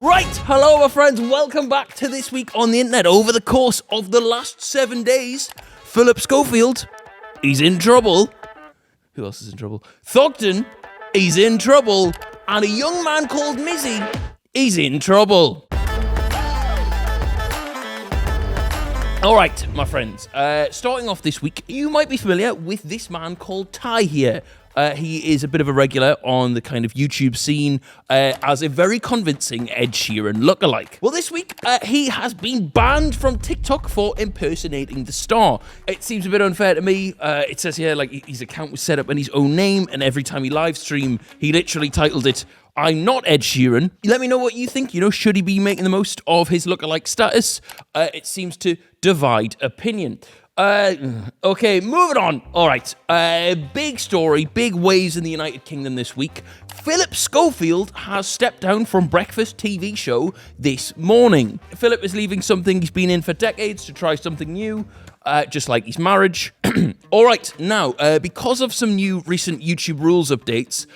Right, hello my friends, welcome back to This Week on the Internet. Over the course of the last 7 days, Phillip Schofield, he's in trouble. Who else is in trouble? Thogden, he's in trouble. And a young man called Mizzy, he's in trouble. Alright, my friends, starting off this week, you might be familiar with this man called Ty here. He is a bit of a regular on the kind of YouTube scene as a very convincing Ed Sheeran lookalike. Well, this week, he has been banned from TikTok for impersonating the star. It seems a bit unfair to me. It says here, like, his account was set up in his own name, and every time he live stream, he literally titled it, "I'm not Ed Sheeran." Let me know what you think. You know, should he be making the most of his lookalike status? It seems to divide opinion. Okay, moving on. All right, big story, big waves in the United Kingdom this week. Phillip Schofield has stepped down from Breakfast TV show this morning. Phillip is leaving something he's been in for decades to try something new, just like his marriage. All right, now, because of some new recent YouTube rules updates,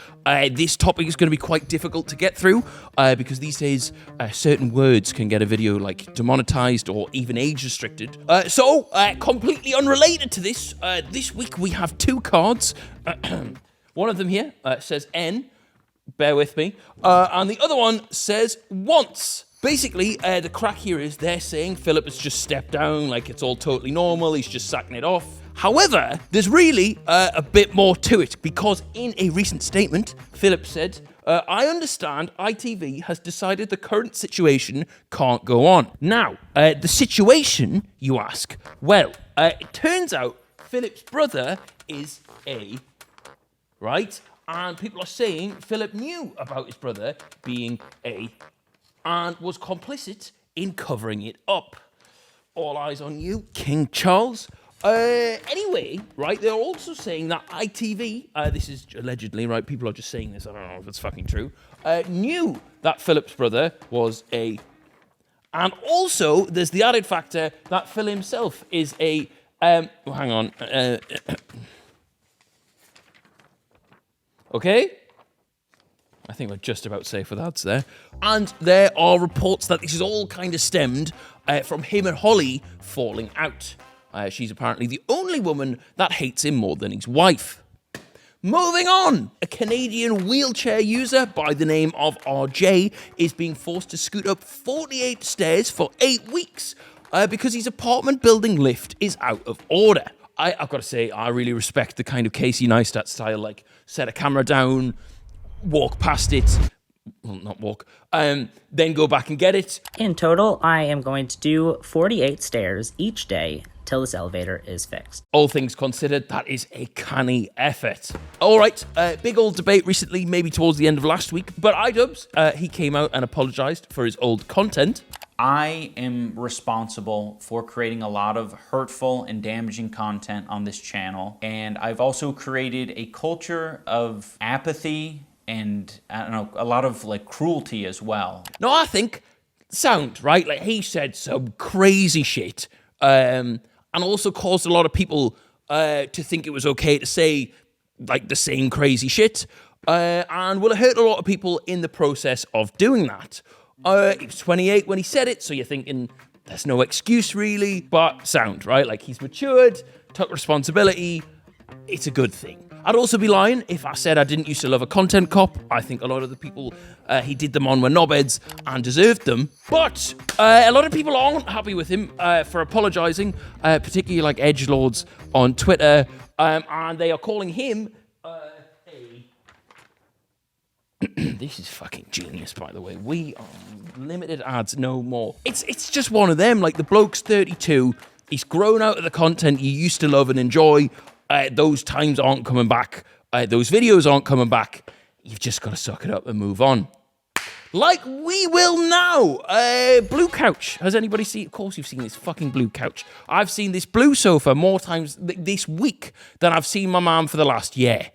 this topic is going to be quite difficult to get through because these days certain words can get a video like demonetized or even age restricted. So, completely unrelated to this, this week we have two cards. One of them here says N, bear with me, and the other one says once. Basically, the crack here is they're saying Phillip has just stepped down, like it's all totally normal, he's just sacking it off. However, there's really a bit more to it, because in a recent statement, Phillip said, I understand ITV has decided the current situation can't go on. Now, the situation, you ask? Well, it turns out Phillip's brother is A, right? And people are saying Phillip knew about his brother being A and was complicit in covering it up. All eyes on you, King Charles. Anyway, right, they're also saying that ITV, this is allegedly, right, people are just saying this, I don't know if it's fucking true, knew that Phillip's brother was A. And also, there's the added factor that Phil himself is a, hang on, okay? I think we're just about safe with ads there. And there are reports that this is all kind of stemmed from him and Holly falling out. She's apparently the only woman that hates him more than his wife. Moving on, a Canadian wheelchair user by the name of RJ is being forced to scoot up 48 stairs for 8 weeks because his apartment building lift is out of order. I've got to say, I really respect the kind of Casey Neistat style, like set a camera down, walk past it, well, not walk, then go back and get it. In total, I am going to do 48 stairs each day till this elevator is fixed. All things considered, that is a canny effort. All right, big old debate recently, maybe towards the end of last week, but iDubbbz, he came out and apologized for his old content. I am responsible for creating a lot of hurtful and damaging content on this channel, and I've also created a culture of apathy and, I don't know, a lot of like cruelty as well. No, I think sound, right? Like he said some crazy shit, and also caused a lot of people to think it was okay to say like the same crazy shit, and will have hurt a lot of people in the process of doing that. He was 28 when he said it, so you're thinking there's no excuse really, but sound, right? Like he's matured, took responsibility, it's a good thing. I'd also be lying if I said I didn't used to love a content cop. I think a lot of the people he did them on were knobheads and deserved them. But a lot of people aren't happy with him for apologising, particularly like edgelords on Twitter, and they are calling him This is fucking genius, by the way. We are limited ads no more. It's just one of them. Like the bloke's 32. He's grown out of the content you used to love and enjoy. Those times aren't coming back. Those videos aren't coming back. You've just got to suck it up and move on. Like we will now. Blue couch. Has anybody seen? Of course you've seen this fucking blue couch. I've seen this blue sofa more times this week than I've seen my mum for the last year.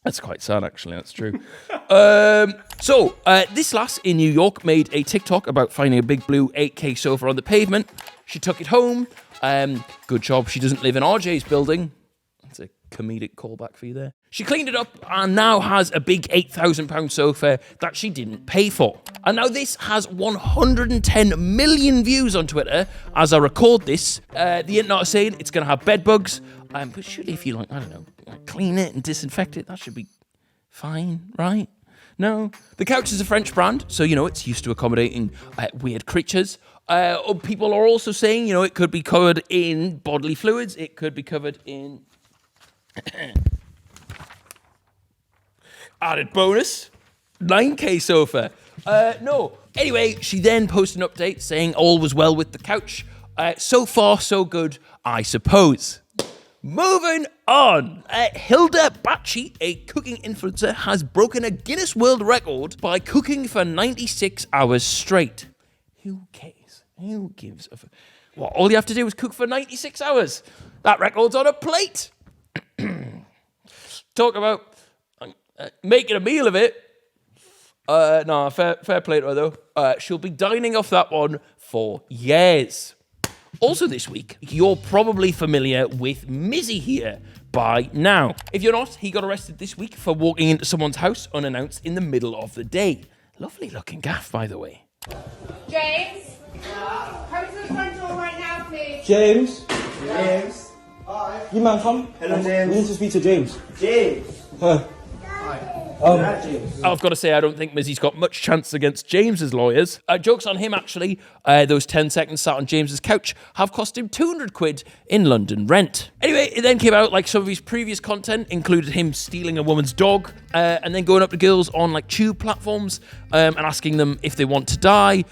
That's quite sad, actually. That's true. So, this lass in New York made a TikTok about finding a big blue 8K sofa on the pavement. She took it home. Good job she doesn't live in RJ's building. That's a comedic callback for you there. She cleaned it up and now has a big £8,000 sofa that she didn't pay for. And now this has 110 million views on Twitter as I record this. The internet is saying it's going to have bed bugs. But surely if you, I don't know, clean it and disinfect it, that should be fine, right? No. The couch is a French brand, so, it's used to accommodating weird creatures. People are also saying, it could be covered in bodily fluids. It could be covered in... Added bonus, 9K sofa. No. Anyway, she then posted an update saying all was well with the couch. So far, so good, I suppose. Moving on. Hilda Bacci, a cooking influencer, has broken a Guinness World Record by cooking for 96 hours straight. Who cares? Who gives a... Well, all you have to do is cook for 96 hours. That record's on a plate. Talk about making a meal of it. No, fair play to her, though. She'll be dining off that one for years. Also this week, you're probably familiar with Mizzy here by now. If you're not, he got arrested this week for walking into someone's house unannounced in the middle of the day. Lovely looking gaff, by the way. James? Come to the front door right now, please. James? James. Hi. You man, come. Hello, James. We need to speak to James. James. James. I've got to say, I don't think Mizzy's got much chance against James's lawyers. Joke's on him, actually. Those 10 seconds sat on James's couch have cost him 200 quid in London rent. Anyway, it then came out like some of his previous content included him stealing a woman's dog and then going up to girls on like tube platforms and asking them if they want to die.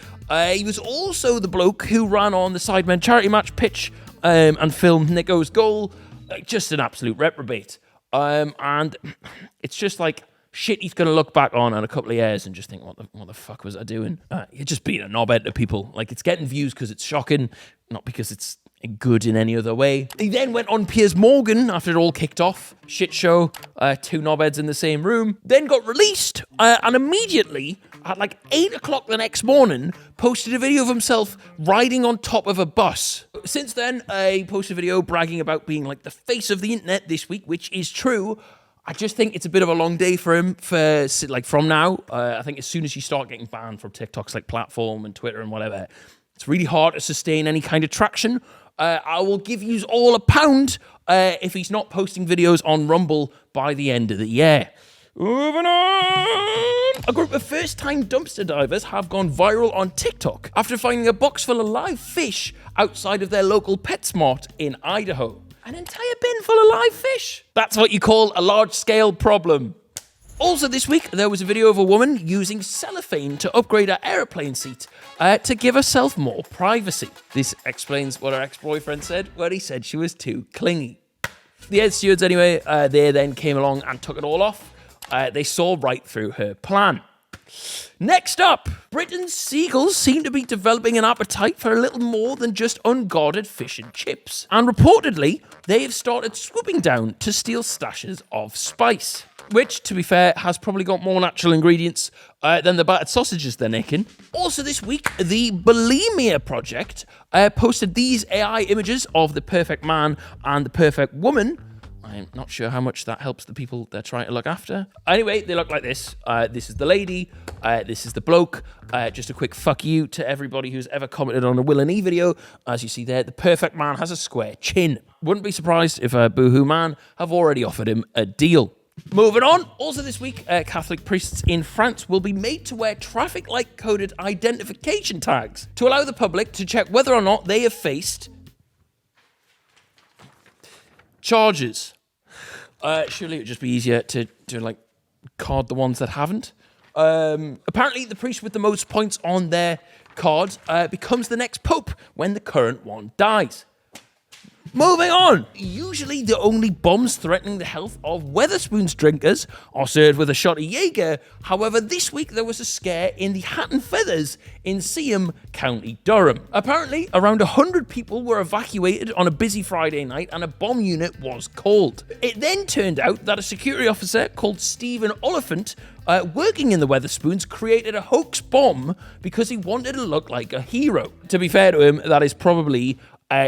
He was also the bloke who ran on the Sidemen charity match pitch and filmed Nico's goal. Just an absolute reprobate. And it's just like shit he's going to look back on in a couple of years and just think, what the fuck was I doing? You're just being a knobhead to people. Like, it's getting views because it's shocking, not because it's good in any other way. He then went on Piers Morgan after it all kicked off. Shit show, 2 knobheads in the same room. Then got released and immediately at like 8 o'clock the next morning posted a video of himself riding on top of a bus. Since then, he posted a video bragging about being like the face of the internet this week, which is true. I just think it's a bit of a long day for him from now. I think as soon as you start getting banned from TikTok's like platform and Twitter and whatever, it's really hard to sustain any kind of traction. I will give you all £1 if he's not posting videos on Rumble by the end of the year. Moving on! A group of first-time dumpster divers have gone viral on TikTok after finding a box full of live fish outside of their local PetSmart in Idaho. An entire bin full of live fish. That's what you call a large-scale problem. Also this week, there was a video of a woman using cellophane to upgrade her aeroplane seat to give herself more privacy. This explains what her ex-boyfriend said when he said she was too clingy. The air stewards, anyway, they then came along and took it all off. They saw right through her plan. Next up, Britain's seagulls seem to be developing an appetite for a little more than just unguarded fish and chips. And reportedly, they have started swooping down to steal stashes of spice. Which, to be fair, has probably got more natural ingredients than the battered sausages they're making. Also this week, the Bulimia Project posted these AI images of the perfect man and the perfect woman. I'm not sure how much that helps the people they're trying to look after. Anyway, they look like this. This is the lady. This is the bloke. Just a quick fuck you to everybody who's ever commented on a Will and E video. As you see there, the perfect man has a square chin. Wouldn't be surprised if Boohoo Man have already offered him a deal. Moving on. Also this week, Catholic priests in France will be made to wear traffic light coded identification tags to allow the public to check whether or not they have faced charges. Surely it would just be easier to like card the ones that haven't. Apparently, the priest with the most points on their card becomes the next pope when the current one dies. Moving on. Usually, the only bombs threatening the health of Wetherspoons drinkers are served with a shot of Jaeger. However, this week there was a scare in the Hat and Feathers in Seaham, County Durham. Apparently, around 100 people were evacuated on a busy Friday night and a bomb unit was called. It then turned out that a security officer called Stephen Oliphant, working in the Wetherspoons, created a hoax bomb because he wanted to look like a hero. To be fair to him, that is probably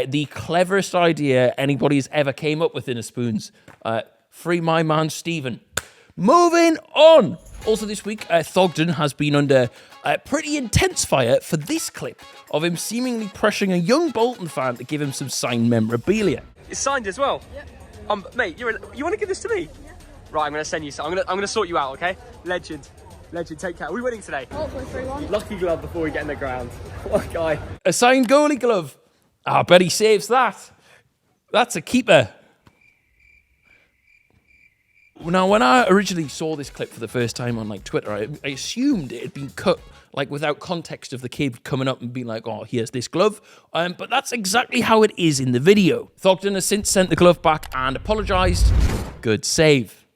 the cleverest idea anybody's ever came up with in a Spoons. Free my man, Stephen. Moving on. Also this week, Thogden has been under pretty intense fire for this clip of him seemingly pressuring a young Bolton fan to give him some signed memorabilia. It's signed as well? Yeah. Mate, you want to give this to me? Yeah. Right, I'm going to send you some. I'm going to sort you out, okay? Legend, take care. Are we winning today? Hopefully 3-1. Lucky glove before we get in the ground. What a guy. A signed goalie glove. I bet he saves that. That's a keeper. Now, when I originally saw this clip for the first time on Twitter, I assumed it had been cut without context of the kid coming up and being like, "Oh, here's this glove." But that's exactly how it is in the video. Thogden has since sent the glove back and apologised. Good save.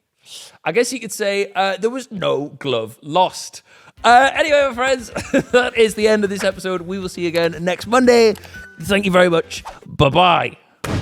I guess you could say there was no glove lost. Anyway, my friends, that is the end of this episode. We will see you again next Monday. Thank you very much. Bye-bye.